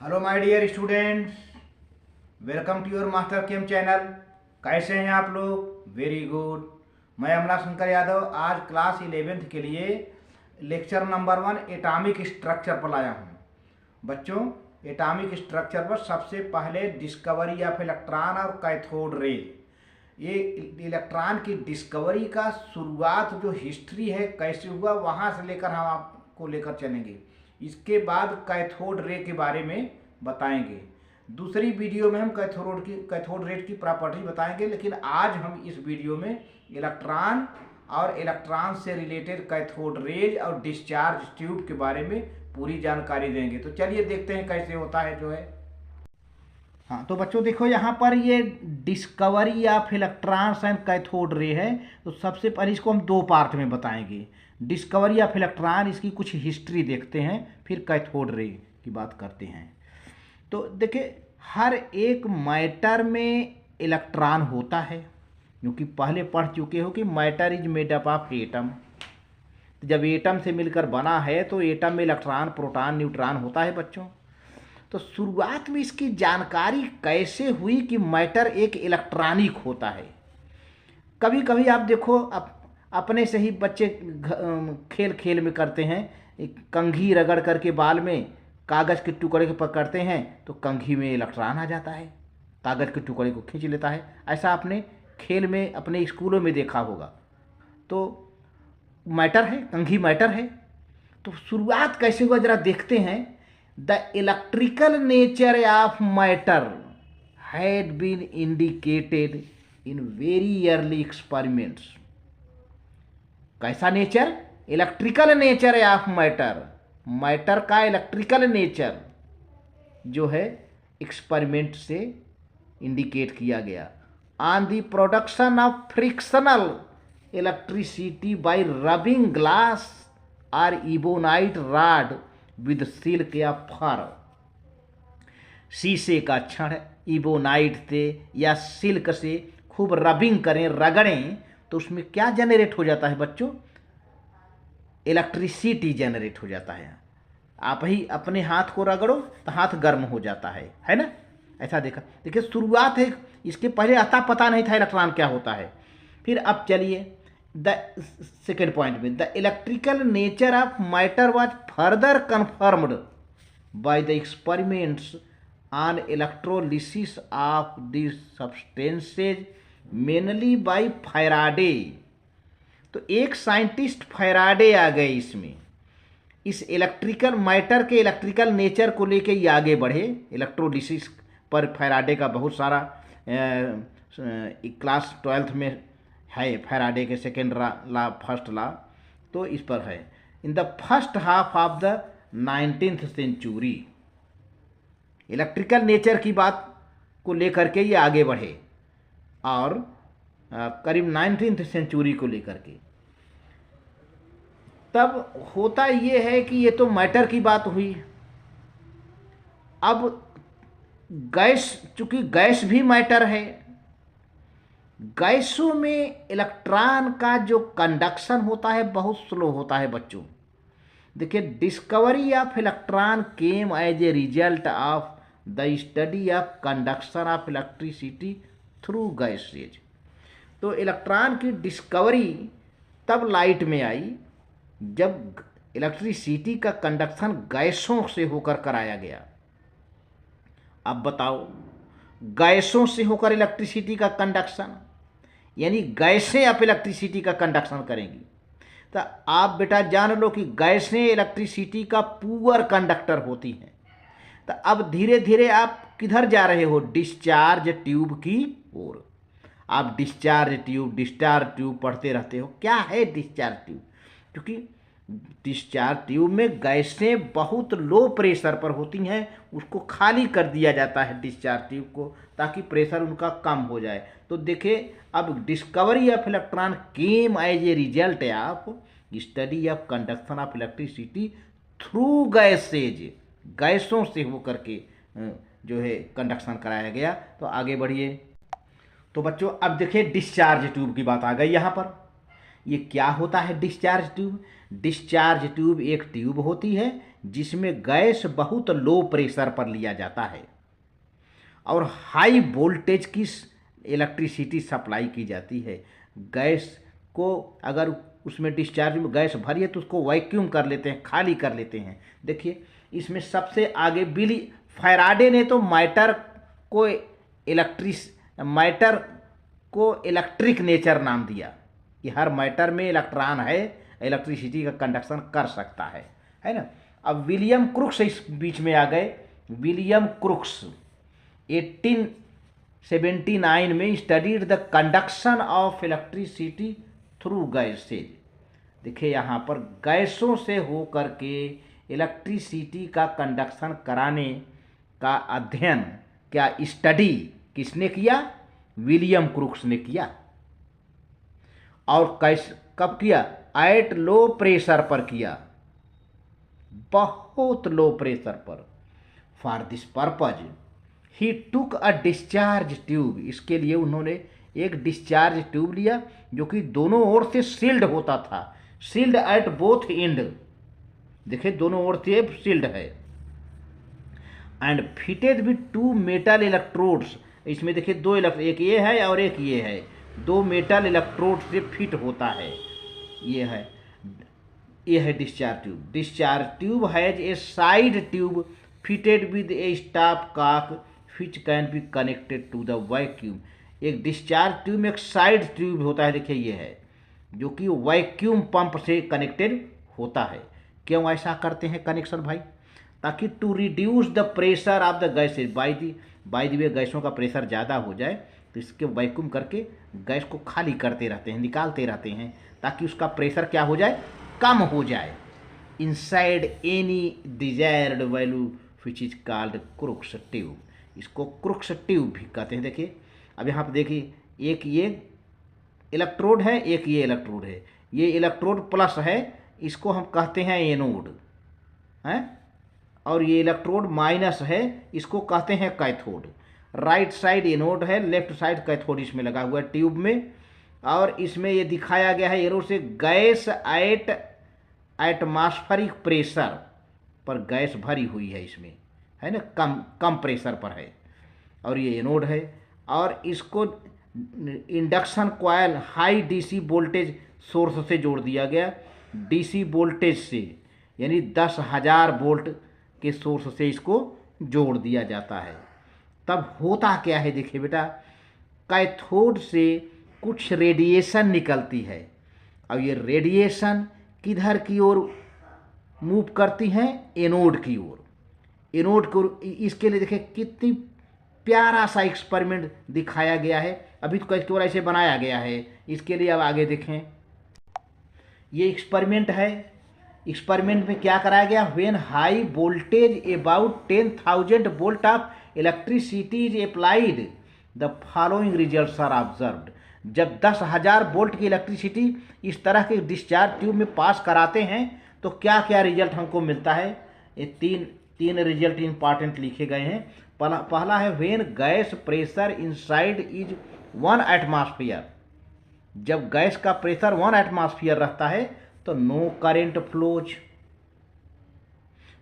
Hello my dear students, welcome to your master chem channel. कैसे हैं आप लोग? Very good. मैं अमला शंकर यादव आज क्लास 11th के लिए लेक्चर नंबर 1 एटॉमिक स्ट्रक्चर पर लाया हूं। बच्चों, एटॉमिक स्ट्रक्चर पर सबसे पहले डिस्कवरी ऑफ इलेक्ट्रॉन और कैथोड रे, ये इलेक्ट्रॉन की डिस्कवरी का शुरुआत जो हिस्ट्री है कैसे हुआ वहाँ से लेकर हम आपको लेकर चलेंगे। इसके बाद कैथोड रे के बारे में बताएंगे। दूसरी वीडियो में हम कैथोड रे की प्रॉपर्टी बताएंगे, लेकिन आज हम इस वीडियो में इलेक्ट्रॉन और इलेक्ट्रॉन से रिलेटेड कैथोड रेज और डिस्चार्ज ट्यूब के बारे में पूरी जानकारी देंगे। तो चलिए देखते हैं कैसे होता है जो है। हाँ, तो बच्चों देखो यहाँ पर ये discovery of electrons and cathode ray है। तो सबसे पहले इसको हम दो पार्ट में बताएंगे। डिस्कवरी ऑफ इलेक्ट्रॉन, इसकी कुछ हिस्ट्री देखते हैं, फिर कैथोड रे की बात करते हैं। तो देखिए, हर एक मैटर में इलेक्ट्रॉन होता है, क्योंकि पहले पढ़ चुके हो कि matter is made up of atom. तो जब एटम से मिलकर बना है तो एटम में इलेक्ट्रॉन, प्रोटॉन, न्यूट्रॉन होता है बच्चों। तो शुरुआत में इसकी जानकारी कैसे हुई कि मैटर एक इलेक्ट्रॉनिक होता है। कभी कभी आप देखो, अपने से ही बच्चे खेल खेल में करते हैं, कंघी रगड़ करके बाल में कागज़ के टुकड़े को पकड़ते हैं तो कंघी में इलेक्ट्रॉन आ जाता है, कागज़ के टुकड़े को खींच लेता है। ऐसा आपने खेल में अपने स्कूलों में देखा होगा। तो मैटर है, कंघी मैटर है। तो शुरुआत कैसे हुआ जरा देखते हैं। The electrical nature of matter had been indicated in very early experiments. कैसा nature? Electrical nature of matter. Matter का इलेक्ट्रिकल नेचर जो है एक्सपेरिमेंट से इंडिकेट किया गया। On the production of frictional electricity bye rubbing glass और ebonite rod with silk या फर। शीशे का छड़ इबोनाइट से या सिल्क से खूब रबिंग करें, रगड़ें, तो उसमें क्या जनरेट हो जाता है बच्चों? इलेक्ट्रिसिटी जनरेट हो जाता है। आप ही अपने हाथ को रगड़ो तो हाथ गर्म हो जाता है ना? ऐसा देखा। देखिए, शुरुआत है, इसके पहले अता पता नहीं था इलेक्ट्रॉन क्या होता है। फिर अब चलिए द सेकेंड पॉइंट में, the electrical nature of matter was further confirmed by the experiments on electrolysis of the substances mainly by Faraday. तो एक साइंटिस्ट फैराडे आ गए इसमें, इस इलेक्ट्रिकल मैटर के इलेक्ट्रिकल नेचर को लेके ये आगे बढ़े। इलेक्ट्रोलिसिस पर फैराडे का बहुत सारा क्लास 12th में है, फैराडे के सेकेंड ला, फर्स्ट ला, तो इस पर है। In the first half of the 19th century electrical nature की बात को लेकर के ये आगे बढ़े, और करीब 19th सेंचुरी को लेकर के। तब होता ये है कि ये तो मैटर की बात हुई। अब गैस, चूंकि गैस भी मैटर है, गैसों में इलेक्ट्रॉन का जो कंडक्शन होता है बहुत स्लो होता है बच्चों। देखिए, discovery of electron came as a result of the study of conduction of electricity through gases. तो इलेक्ट्रॉन की डिस्कवरी तब लाइट में आई जब इलेक्ट्रिसिटी का कंडक्शन गैसों से होकर कराया गया। अब बताओ, गैसों से होकर इलेक्ट्रिसिटी का कंडक्शन, यानी गैसें अब इलेक्ट्रिसिटी का कंडक्शन करेंगी। तो आप बेटा जान लो कि गैसें इलेक्ट्रिसिटी का पुअर कंडक्टर होती हैं। तो अब धीरे धीरे आप किधर जा रहे हो? डिस्चार्ज ट्यूब की ओर। आप डिस्चार्ज ट्यूब पढ़ते रहते हो। क्या है डिस्चार्ज ट्यूब? क्योंकि डिस्चार्ज ट्यूब में गैसें बहुत लो प्रेशर पर होती हैं, उसको खाली कर दिया जाता है डिस्चार्ज ट्यूब को, ताकि प्रेशर उनका कम हो जाए। तो देखिए, अब discovery of electron came as a result of study of conduction of electricity through gases. गैसों से होकर के जो है कंडक्शन कराया गया। तो आगे बढ़िए। तो बच्चों, अब देखिए डिस्चार्ज ट्यूब की बात आ गई यहाँ पर। ये क्या होता है डिस्चार्ज ट्यूब? डिस्चार्ज ट्यूब एक ट्यूब होती है जिसमें गैस बहुत लो प्रेशर पर लिया जाता है और हाई वोल्टेज की इलेक्ट्रिसिटी सप्लाई की जाती है। गैस को अगर उसमें डिस्चार्ज में गैस भरी है तो उसको वैक्यूम कर लेते हैं, खाली कर लेते हैं। देखिए इसमें सबसे आगे बिली फैराडे ने तो मैटर को इलेक्ट्रिक नेचर नाम दिया कि हर मैटर में इलेक्ट्रॉन है, इलेक्ट्रिसिटी का कंडक्शन कर सकता है ना। अब विलियम क्रुक्स इस बीच में आ गए। विलियम क्रुक्स 1879 में studied the conduction of electricity through gases. देखिए यहाँ पर गैसों से होकर के इलेक्ट्रिसिटी का कंडक्शन कराने का अध्ययन, क्या स्टडी किसने किया? विलियम क्रुक्स ने किया। और कब किया? एट लो प्रेशर पर किया, बहुत लो प्रेशर पर। For this purpose he took a discharge tube. इसके लिए उन्होंने एक डिस्चार्ज ट्यूब लिया जो कि दोनों ओर से सील्ड होता था, सील्ड एट बोथ एंड। देखिए दोनों ओर से सील्ड है। And fitted with 2 metal electrodes. इसमें देखिए दो एक ये है और एक ये है, 2 मेटल इलेक्ट्रोड से फिट होता है। ये है discharge tube. Discharge tube has a side tube fitted with a stop cock which can be connected to the vacuum. एक डिस्चार्ज ट्यूब में एक साइड ट्यूब होता है, देखिए ये है, जो कि वैक्यूम पंप से कनेक्टेड होता है। क्यों ऐसा करते हैं कनेक्शन भाई? ताकि to reduce the pressure of the gases. By the way गैसों का प्रेशर ज़्यादा हो जाए तो इसके वैक्यूम करके गैस को खाली करते रहते हैं, निकालते रहते हैं, ताकि उसका प्रेशर क्या हो जाए? कम हो जाए। Inside any desired value which is called Crookes tube. इसको क्रुक्स ट्यूब भी कहते हैं। देखिए अब यहाँ पर देखिए, एक ये इलेक्ट्रोड है, एक ये इलेक्ट्रोड है। ये इलेक्ट्रोड प्लस है, इसको हम कहते हैं एनोड है, और ये इलेक्ट्रोड माइनस है, इसको कहते हैं कैथोड। राइट साइड एनोड है, लेफ्ट साइड कैथोड इसमें लगा हुआ है ट्यूब में। और इसमें ये दिखाया गया है एरो से, गैस एट एटमॉस्फेरिक प्रेशर पर गैस भरी हुई है इसमें, है ना, कम प्रेशर पर है। और ये एनोड है, और इसको induction coil high DC voltage source से जोड़ दिया गया। डीसी वोल्टेज से यानी 10,000 वोल्ट के सोर्स से इसको जोड़ दिया जाता है। तब होता क्या है? देखिए बेटा, कैथोड से कुछ रेडिएशन निकलती है, और ये रेडिएशन किधर की ओर मूव करती हैं? एनोड की ओर। एनोड की ओर। इसके लिए देखिए कितनी प्यारा सा एक्सपेरिमेंट दिखाया गया है। अभी तो केवल ऐसे बनाया गया है, इसके लिए अब आगे देखें। ये एक्सपेरिमेंट है। एक्सपेरिमेंट में क्या कराया गया? When high voltage about 10,000 volt of electricity is applied the following results are observed. जब 10,000 वोल्ट की इलेक्ट्रिसिटी इस तरह के डिस्चार्ज ट्यूब में पास कराते हैं तो क्या क्या रिजल्ट हमको मिलता है? ये तीन रिजल्ट इंपॉर्टेंट लिखे गए हैं। पहला है when gas pressure inside is 1 atmosphere. जब गैस का प्रेशर 1 एटमॉस्फेयर रहता है तो no current flows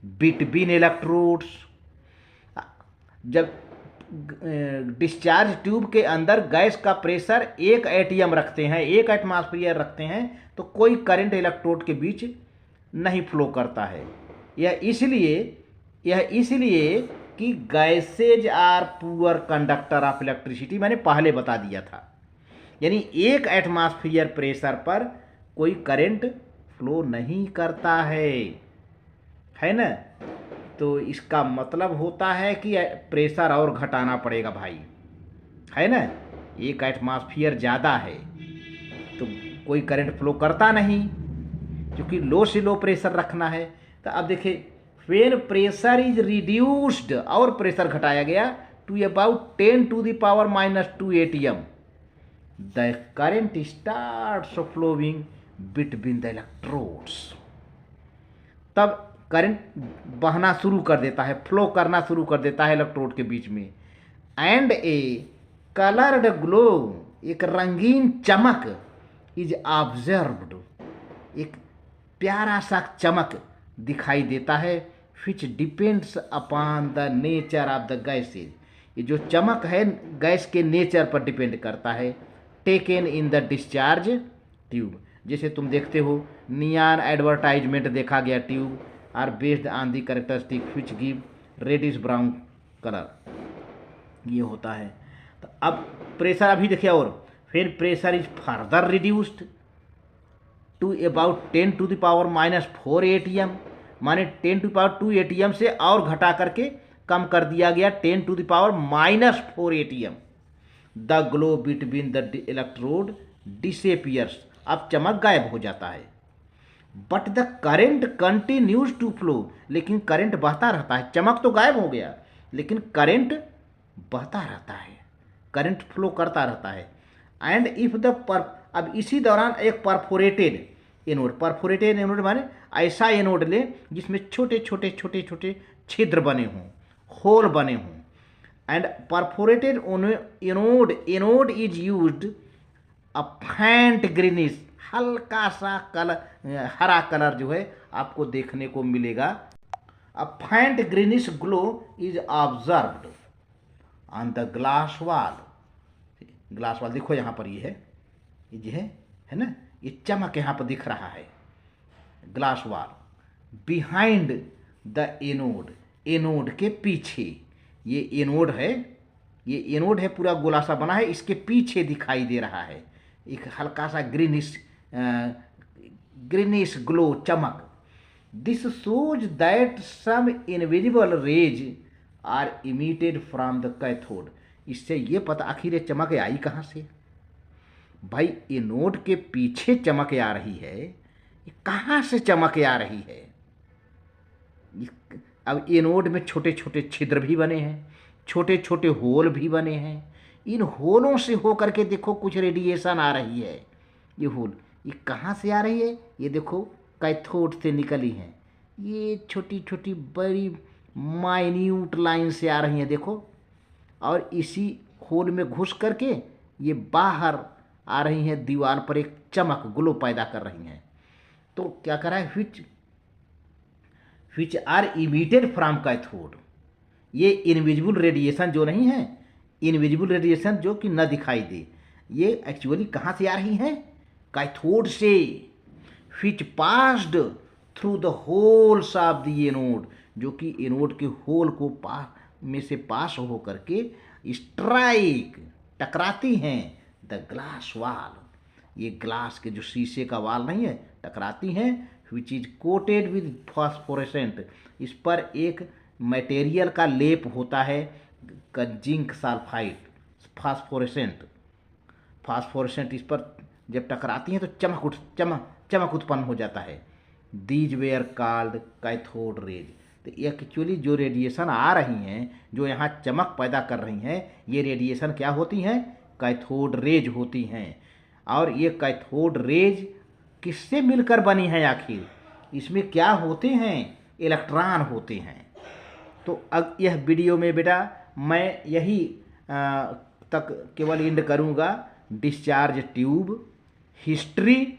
between electrodes. जब डिस्चार्ज ट्यूब के अंदर गैस का प्रेशर 1 एटीएम रखते हैं, 1 एटमॉस्फेयर रखते हैं, तो कोई करंट इलेक्ट्रोड के बीच नहीं फ्लो करता है। यह इसलिए कि gases are poor conductor of electricity. मैंने पहले बता दिया था, यानी 1 एटमॉस्फेयर प्रेशर पर कोई करंट फ्लो नहीं करता है ना। तो इसका मतलब होता है कि प्रेशर और घटाना पड़ेगा भाई, है ना। 1 एटमॉस्फेयर ज़्यादा है तो कोई करंट फ्लो करता नहीं, क्योंकि लो से लो प्रेशर रखना है। तो अब देखिए, व्हेन प्रेशर इज रिड्यूस्ड, और प्रेशर घटाया गया to about 10 to the power -2 ATM, the current starts flowing between the electrodes. तब करंट बहना शुरू कर देता है, फ्लो करना शुरू कर देता है इलेक्ट्रोड के बीच में। एंड ए कलर्ड ग्लो, एक रंगीन चमक, इज ऑब्जर्व्ड, एक प्यारा सा चमक दिखाई देता है which depends upon the nature of the gases. ये जो चमक है गैस के नेचर पर डिपेंड करता है। Taken in the discharge tube, जैसे तुम देखते हो नियॉन एडवर्टाइजमेंट देखा गया tube are based on the characteristic which give reddish brown colour, ये होता है। तो अब प्रेशर अभी देखिए, और फिर pressure is further reduced to about 10⁻⁻⁴ ATM, माने 10⁻² ATM से और घटा करके कम कर दिया गया 10⁻⁻4 ATM। The glow between the electrode disappears, अब चमक गायब हो जाता है। But the current continues to flow, लेकिन करंट बहता रहता है। चमक तो गायब हो गया लेकिन करंट बहता रहता है, करंट फ्लो करता रहता है। एंड इफ द अब इसी दौरान एक परफोरेटेड एनोड, परफोरेटेड एनोड माने ऐसा एनोड ले जिसमें छोटे छोटे छोटे छोटे छिद्र बने हों, होल बने हों। And perforated anode is used a फेंट ग्रीनिश, हल्का सा कलर, हरा कलर जो है आपको देखने को मिलेगा। अ फेंट greenish glow is observed on the glass wall. Glass wall देखो यहाँ पर ये है, ये जो है ना, ये चमक यहाँ पर दिख रहा है। Glass wall behind the anode, anode के पीछे, ये एनोड है, ये एनोड है पूरा गोलासा बना है, इसके पीछे दिखाई दे रहा है एक हल्का सा ग्रीनिश ग्लो, चमक। This shows that some invisible rays are emitted from the cathode. इससे ये पता आखिर ये चमक आई कहाँ से भाई, एनोड के पीछे चमक आ रही है, ये कहाँ से चमक आ रही है। अब एनोड में छोटे छोटे छिद्र भी बने हैं, छोटे छोटे होल भी बने हैं। इन होलों से होकर के देखो कुछ रेडिएशन आ रही है। ये होल ये कहाँ से आ रही है, ये देखो कैथोड से निकली हैं। ये छोटी छोटी बड़ी माइन्यूट लाइन से आ रही हैं देखो, और इसी होल में घुस करके ये बाहर आ रही हैं, दीवार पर एक चमक ग्लो पैदा कर रही हैं। तो क्या कर रहा है, which are emitted from cathode. ये इनविजिबल रेडिएशन जो नहीं है, इनविजिबल रेडिएशन जो कि न दिखाई दे, ये एक्चुअली कहाँ से आ रही हैं, कैथोड से। Which passed through the holes of the anode, जो कि एनोड के होल को में से पास हो करके स्ट्राइक टकराती हैं द ग्लास वाल, ये ग्लास के जो शीशे का वाल नहीं है, टकराती हैं। Which is coated with phosphorescent, इस पर एक मटेरियल का लेप होता है, जिंक सल्फाइड, फास्फोरेसेंट इस पर जब टकराती हैं तो चमक उत्पन्न हो जाता है। These where called cathode rays. तो ये एक्चुअली जो रेडिएशन आ रही हैं, जो यहाँ चमक पैदा कर रही हैं, ये रेडिएशन क्या होती हैं, कैथोड रेज होती हैं। और ये कैथोड रेज किससे मिलकर बनी है आखिर, इसमें क्या होते हैं, इलेक्ट्रॉन होते हैं। तो अब यह वीडियो में बेटा मैं यही तक केवल एंड करूँगा। डिस्चार्ज ट्यूब, हिस्ट्री,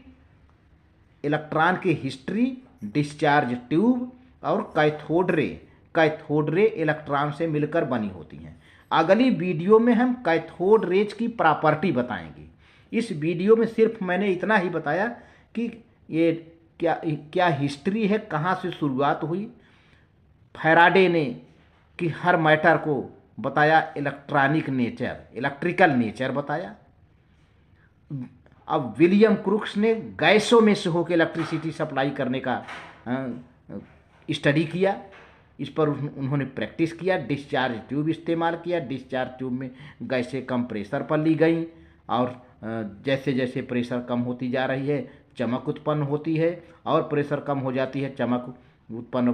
इलेक्ट्रॉन की हिस्ट्री, डिस्चार्ज ट्यूब और कैथोड रे इलेक्ट्रॉन से मिलकर बनी होती हैं। अगली वीडियो में हम कैथोड रेज की प्रॉपर्टी बताएंगे। इस वीडियो में सिर्फ मैंने इतना ही बताया कि ये क्या हिस्ट्री है, कहाँ से शुरुआत हुई। फैराडे ने कि हर मैटर को बताया इलेक्ट्रिकल नेचर बताया। अब विलियम क्रूक्स ने गैसों में से होकर इलेक्ट्रिसिटी सप्लाई करने का स्टडी किया, इस पर उन्होंने प्रैक्टिस किया। डिस्चार्ज ट्यूब इस्तेमाल किया, डिस्चार्ज ट्यूब में गैसें कम प्रेशर पर ली गई और जैसे जैसे प्रेशर कम होती जा रही है चमक उत्पन्न होती है, और प्रेशर कम हो जाती है चमक उत्पन्न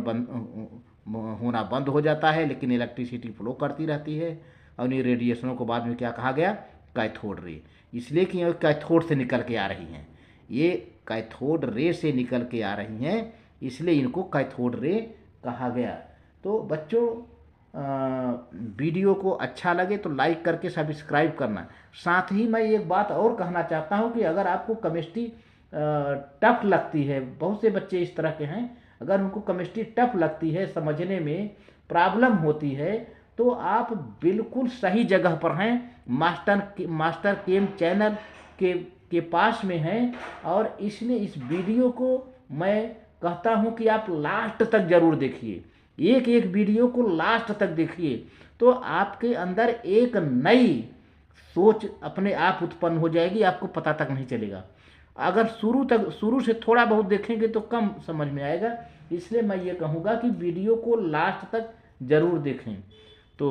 होना बंद हो जाता है, लेकिन इलेक्ट्रिसिटी फ्लो करती रहती है। और इन रेडिएशनों को बाद में क्या कहा गया, कैथोड रे, इसलिए कि ये कैथोड से निकल के आ रही हैं, ये कैथोड रे से निकल के आ रही हैं, इसलिए इनको कैथोड रे कहा गया। तो बच्चों वीडियो को अच्छा लगे तो लाइक करके सब्सक्राइब करना। साथ ही मैं एक बात और कहना चाहता हूँ कि अगर आपको केमिस्ट्री टफ लगती है, बहुत से बच्चे इस तरह के हैं, अगर उनको केमिस्ट्री टफ लगती है, समझने में प्रॉब्लम होती है, तो आप बिल्कुल सही जगह पर हैं। मास्टर केम चैनल के पास में हैं। और इसलिए इस वीडियो को मैं कहता हूं कि आप लास्ट तक जरूर देखिए, एक एक वीडियो को लास्ट तक देखिए, तो आपके अंदर एक नई सोच अपने आप उत्पन्न हो जाएगी, आपको पता तक नहीं चलेगा। अगर शुरू से थोड़ा बहुत देखेंगे तो कम समझ में आएगा। इसलिए मैं ये कहूँगा कि वीडियो को लास्ट तक ज़रूर देखें। तो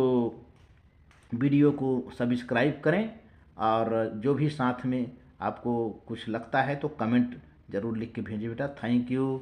वीडियो को सब्सक्राइब करें, और जो भी साथ में आपको कुछ लगता है तो कमेंट ज़रूर लिख के भेजिए बेटा। Thank you.